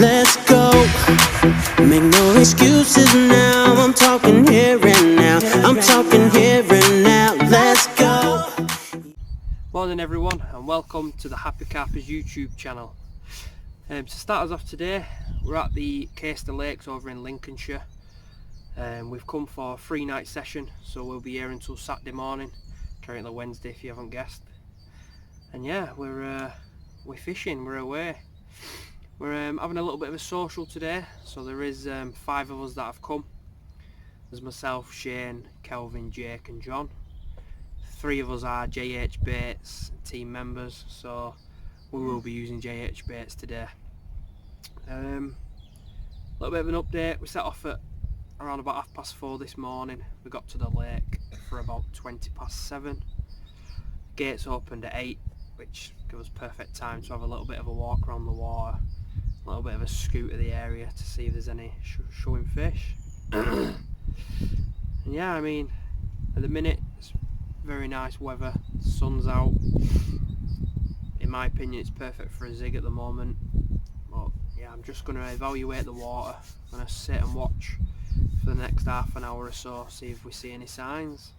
let's go. Make no excuses now, I'm talking here and now. I'm talking here and now, let's go. Morning everyone, and welcome to the Happy Carpers YouTube channel. To start us off today, we're at the Caistor Lakes over in Lincolnshire. We've come for a 3-night session, so we'll be here until Saturday morning, currently Wednesday if you haven't guessed. And yeah, we're fishing, we're away. We're having a little bit of a social today, so there is 5 of us that have come. There's myself, Shane, Kelvin, Jake and John. 3 of us are JH Baits team members, so we will be using JH Baits today. A little bit of an update. We set off at around about 4:30 this morning. We got to the lake for about 7:20. Gates opened at 8, which gave us perfect time to have a little bit of a walk around the water, a little bit of a scoot of the area to see if there's any showing fish. And yeah, I mean, at the minute it's very nice weather, the sun's out. In my opinion, it's perfect for a zig at the moment. But yeah, I'm just going to evaluate the water. I'm going to sit and watch for the next half an hour or so, see if we see any signs.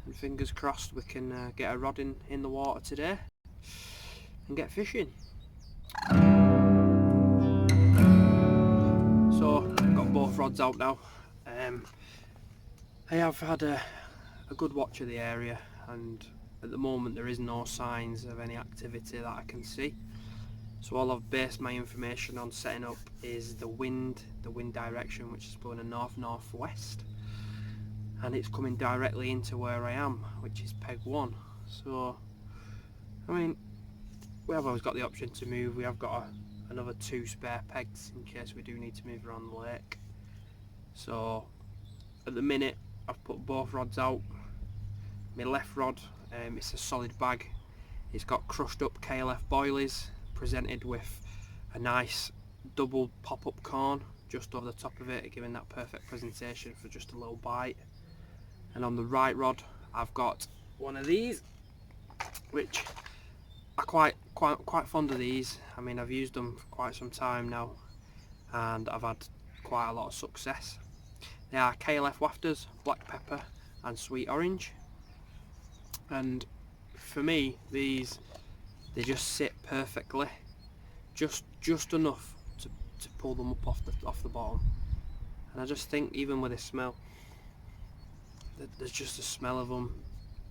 And fingers crossed we can get a rod in the water today and get fishing. So I've got both rods out now. I have had a good watch of the area, and at the moment there is no signs of any activity that I can see. So all I've based my information on setting up is the wind direction, which is blowing a north-northwest, and it's coming directly into where I am, which is peg 1. So I mean, we have always got the option to move. We have got another 2 spare pegs in case we do need to move around the lake. So at the minute I've put both rods out. My left rod, it's a solid bag. It's got crushed up KLF boilies presented with a nice double pop-up corn just over the top of it, giving that perfect presentation for just a little bite. And on the right rod I've got one of these, which I'm quite fond of these. I mean, I've used them for quite some time now and I've had quite a lot of success. They are KLF wafters, black pepper and sweet orange. And for me, they just sit perfectly, just enough to pull them up off the bottom. And I just think, even with the smell, there's just a smell of them.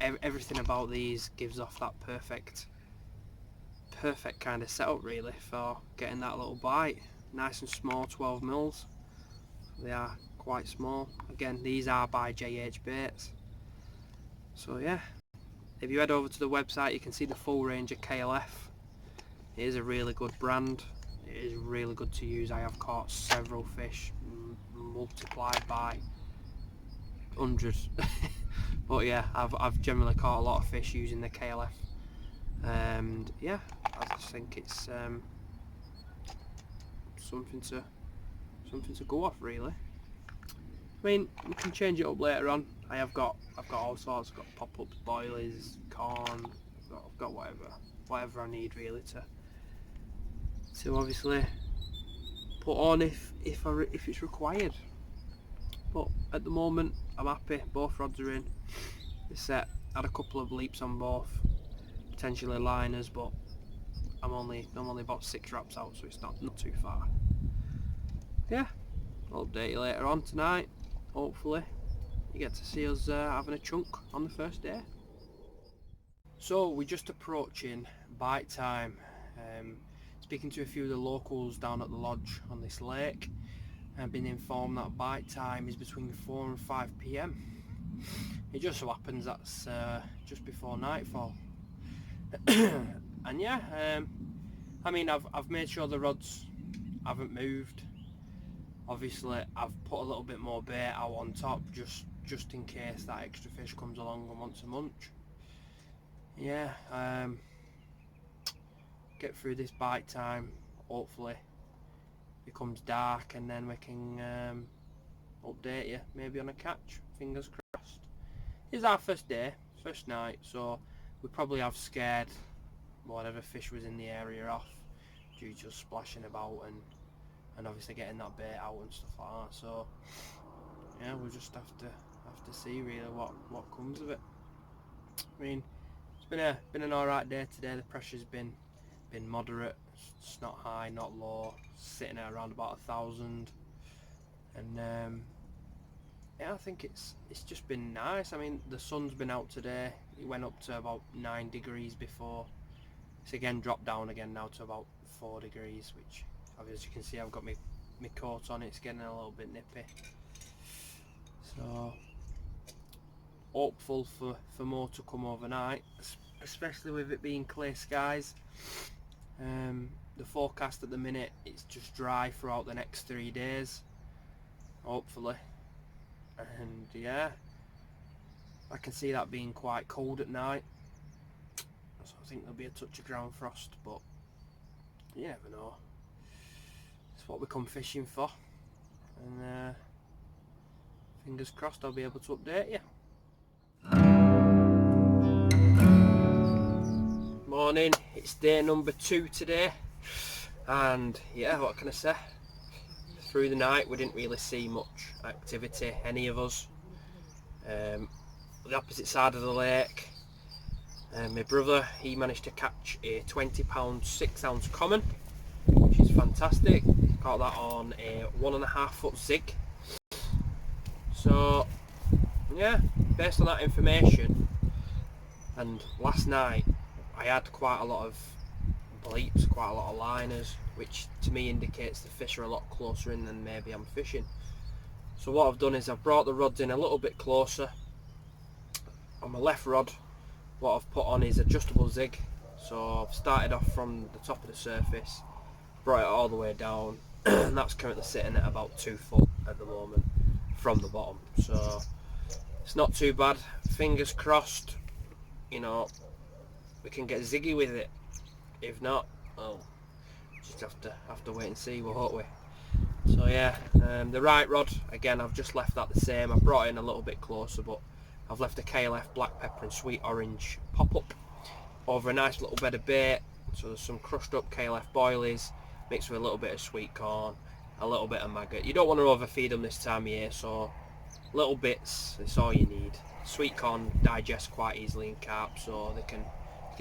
Everything about these gives off that perfect kind of setup really for getting that little bite. Nice and small, 12 mils. They are quite small. Again, these are by JH Baits. So yeah, if you head over to the website, you can see the full range of KLF. It is a really good brand. It is really good to use. I have caught several fish, multiplied by hundreds. But yeah, I've generally caught a lot of fish using the KLF. And yeah, I just think it's something to go off really. I mean, we can change it up later on. I've got all sorts. I've got pop-ups, boilies, corn. I've got whatever I need really to obviously put on if it's required. But at the moment I'm happy. Both rods are in. The set had a couple of leaps on both, potentially liners, but I'm only about 6 wraps out, so it's not too far. Yeah, I'll update you later on tonight. Hopefully you get to see us having a chunk on the first day. So we're just approaching bite time. Speaking to a few of the locals down at the lodge on this lake, I've been informed that bite time is between 4 and 5 PM. It just so happens that's just before nightfall. And yeah, I mean, I've made sure the rods haven't moved. Obviously I've put a little bit more bait out on top just in case that extra fish comes along and wants a munch. Yeah, get through this bite time, hopefully it becomes dark and then we can update you maybe on a catch, fingers crossed. It's our first day, first night, so we probably have scared whatever fish was in the area off due to us splashing about and and obviously getting that bait out and stuff like that. So yeah, we'll just have to see really what comes of it. I mean, it's been an alright day today. The pressure's been moderate. It's not high, not low, sitting at around about 1,000, and yeah, I think it's just been nice. I mean, the sun's been out today. It went up to about 9 degrees before. It's again dropped down again now to about 4 degrees, which, as you can see, I've got my coat on. It's getting a little bit nippy. So hopeful for more to come overnight, especially with it being clear skies. The forecast at the minute, it's just dry throughout the next 3 days, hopefully. And yeah, I can see that being quite cold at night, so I think there'll be a touch of ground frost, but you never know. It's what we come fishing for, and fingers crossed I'll be able to update you. Morning, it's day number 2 today, and yeah, what can I say? Through the night we didn't really see much activity, any of us. The opposite side of the lake, my brother, he managed to catch a 20-pound 6-ounce common, which is fantastic. Caught that on a 1.5 foot zig. So yeah, based on that information, and last night I had quite a lot of bleeps, quite a lot of liners, which to me indicates the fish are a lot closer in than maybe I'm fishing. So what I've done is I've brought the rods in a little bit closer. On my left rod, what I've put on is adjustable zig. So I've started off from the top of the surface, brought it all the way down, and that's currently sitting at about 2 foot at the moment from the bottom. So it's not too bad. Fingers crossed, you know, we can get ziggy with it. If not, well, just have to wait and see, won't we? So yeah, the right rod, again, I've just left that the same. I've brought it in a little bit closer, but I've left a KLF black pepper and sweet orange pop-up over a nice little bed of bait. So there's some crushed up KLF boilies mixed with a little bit of sweet corn, a little bit of maggot. You don't want to overfeed them this time of year, so little bits, it's all you need. Sweet corn digests quite easily in carp, so they can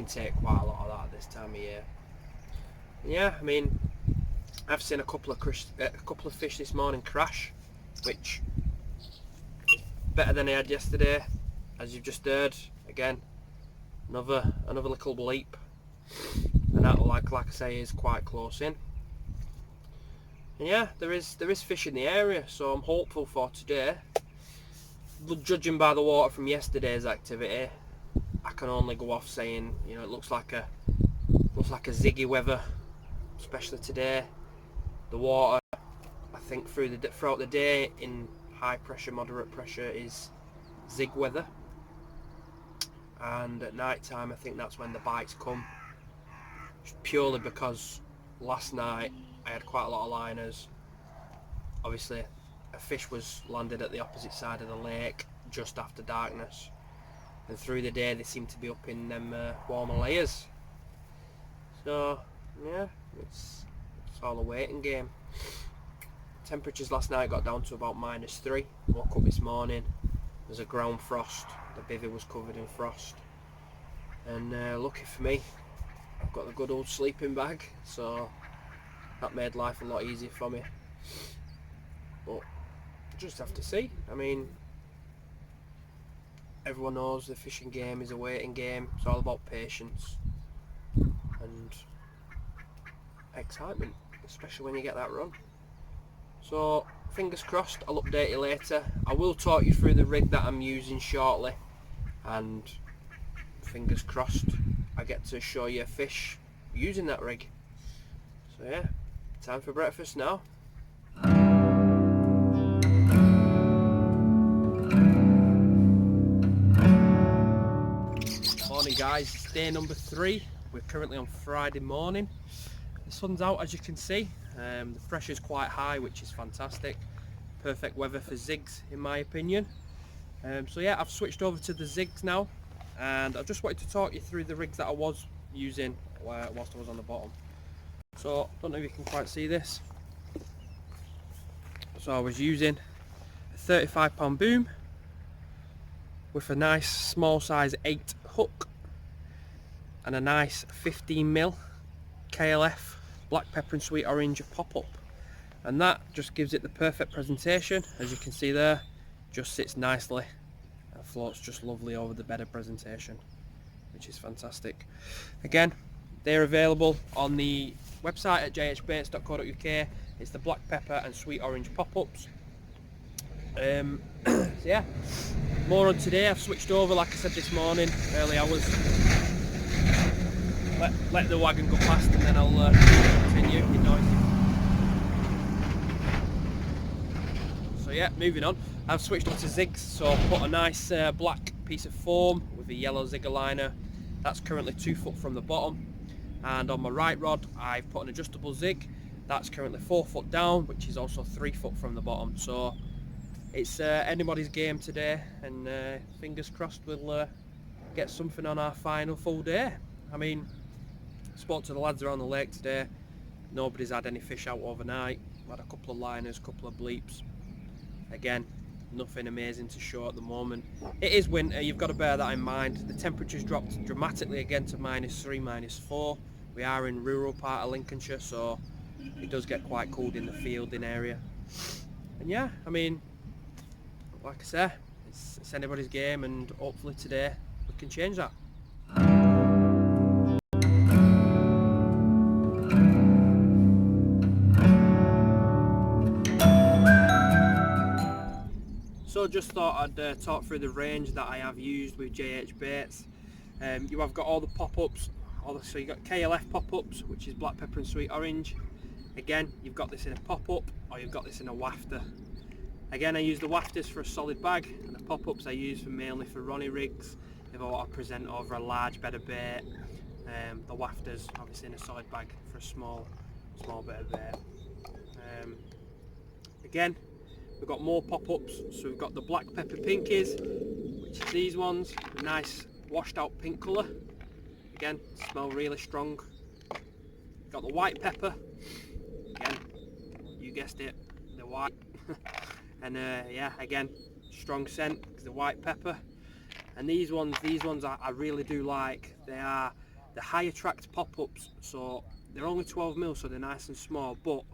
take quite a lot of that at this time of year. Yeah, I mean, I've seen a couple of fish this morning crash, which is better than I had yesterday, as you've just heard. Again, another little bleep, and that, like I say, is quite close in. And yeah, there is fish in the area, so I'm hopeful for today. Judging by the water from yesterday's activity, I can only go off saying, you know, it looks like a ziggy weather, especially today. The water, I think throughout the day in high pressure, moderate pressure is zig weather, and at night time I think that's when the bites come. Just purely because last night I had quite a lot of liners. Obviously, a fish was landed at the opposite side of the lake just after darkness, and through the day they seem to be up in them warmer layers. So yeah, it's all a waiting game. Temperatures last night got down to about -3. Woke up this morning, there's a ground frost, the bivvy was covered in frost, and lucky for me, I've got the good old sleeping bag, so that made life a lot easier for me. But just have to see. I mean, everyone knows the fishing game is a waiting game. It's all about patience and excitement, especially when you get that run. So fingers crossed, I'll update you later. I will talk you through the rig that I'm using shortly, and fingers crossed I get to show you a fish using that rig. So yeah, time for breakfast now. Morning guys, it's day number 3. We're currently on Friday morning. The sun's out, as you can see. The pressure's quite high, which is fantastic. Perfect weather for zigs in my opinion. So yeah, I've switched over to the zigs now, and I just wanted to talk you through the rigs that I was using whilst I was on the bottom. So I don't know if you can quite see this. So I was using a 35-pound boom with a nice small size 8 hook and a nice 15mm KLF black pepper and sweet orange pop-up, and that just gives it the perfect presentation. As you can see there, just sits nicely and floats just lovely over the bed of presentation, which is fantastic. Again, they're available on the website at jhbaits.co.uk. It's the black pepper and sweet orange pop-ups. So yeah, more on today. I've switched over, like I said this morning, early hours. Let the wagon go past and then I'll continue. You know. So yeah, moving on. I've switched on to zigs, so I've put a nice black piece of foam with a yellow zigger liner. That's currently 2 foot from the bottom. And on my right rod, I've put an adjustable zig. That's currently 4 foot down, which is also 3 foot from the bottom. So it's anybody's game today, and fingers crossed we'll get something on our final full day. I mean, spoke to the lads around the lake today. Nobody's had any fish out overnight. Had a couple of liners, couple of bleeps. Again, nothing amazing to show at the moment. It is winter, you've got to bear that in mind. The temperature's dropped dramatically again to -3, -4. We are in rural part of Lincolnshire, so it does get quite cold in the fielding area. And yeah, I mean, like I say, it's anybody's game, and hopefully today we can change that. So just thought I'd talk through the range that I have used with JH Baits. You have got all the pop-ups, so you've got KLF pop-ups, which is black pepper and sweet orange. Again, you've got this in a pop-up, or you've got this in a wafter. Again, I use the wafters for a solid bag, and the pop-ups I use mainly for Ronnie rigs if I want to present over a large bed of bait. The wafters obviously in a solid bag for a small bit of bait. Again, we've got more pop-ups, so we've got the black pepper pinkies, which are these ones, nice washed out pink colour. Again, smell really strong. Got the white pepper, again, you guessed it, the white. And yeah, again, strong scent, the white pepper. And these ones I really do like. They are the high attract pop-ups, so they're only 12mm, so they're nice and small, but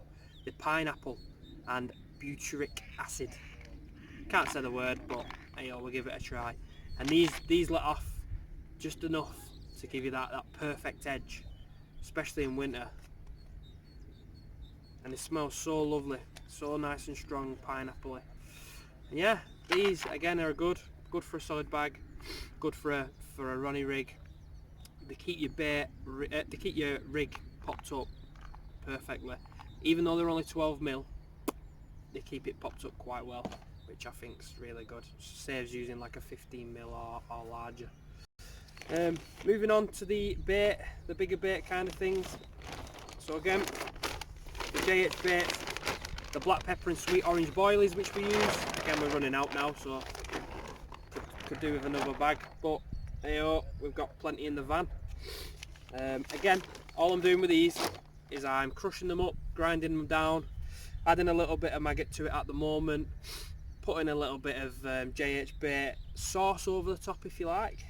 they're pineapple and butyric acid. Can't say the word, but hey, we'll give it a try. And these let off just enough to give you that perfect edge, especially in winter. And it smells so lovely, so nice and strong, pineapple-y. And yeah, these again are good for a solid bag, good for a Ronnie rig. They keep your rig popped up perfectly. Even though they're only 12mm, they keep it popped up quite well, which I think's really good. Saves using like a 15mm or larger. Moving on to the bait, the bigger bait kind of things. So again, the JH Baits, the black pepper and sweet orange boilies which we use. Again, we're running out now, so could do with another bag, but hey, we've got plenty in the van. Again, all I'm doing with these is I'm crushing them up, grinding them down, adding a little bit of maggot to it at the moment, putting a little bit of JH Bait sauce over the top if you like,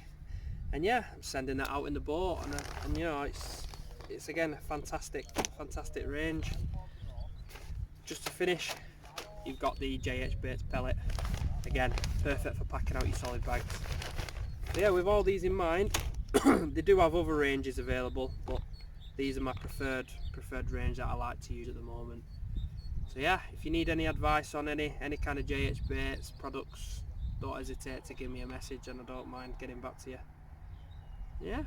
and yeah, I'm sending that out in the boat, and you know, it's again a fantastic range. Just to finish, you've got the JH Baits pellet, again perfect for packing out your solid bags. So yeah, with all these in mind, they do have other ranges available, but these are my preferred range that I like to use at the moment. So yeah, if you need any advice on any kind of JH Baits products, don't hesitate to give me a message, and I don't mind getting back to you. Yeah.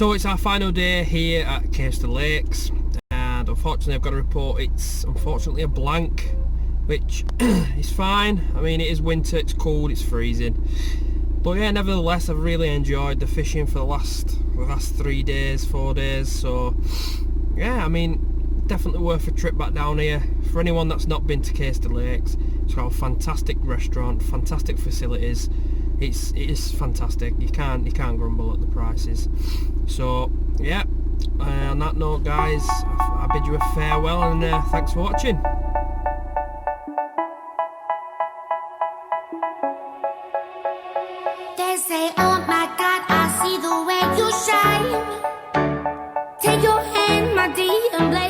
So it's our final day here at Caistor Lakes, and unfortunately I've got to report it's unfortunately a blank, which is fine. I mean, it is winter, it's cold, it's freezing, but yeah, nevertheless I've really enjoyed the fishing for the last 3 days, 4 days. So yeah, I mean, definitely worth a trip back down here for anyone that's not been to Caistor Lakes. It's got a fantastic restaurant, fantastic facilities. It is fantastic. You can't grumble at the prices. So yeah, on that note, guys, I bid you a farewell, and thanks for watching. They say, oh my God, I see the way you shine. Take your hand, my dear, and bless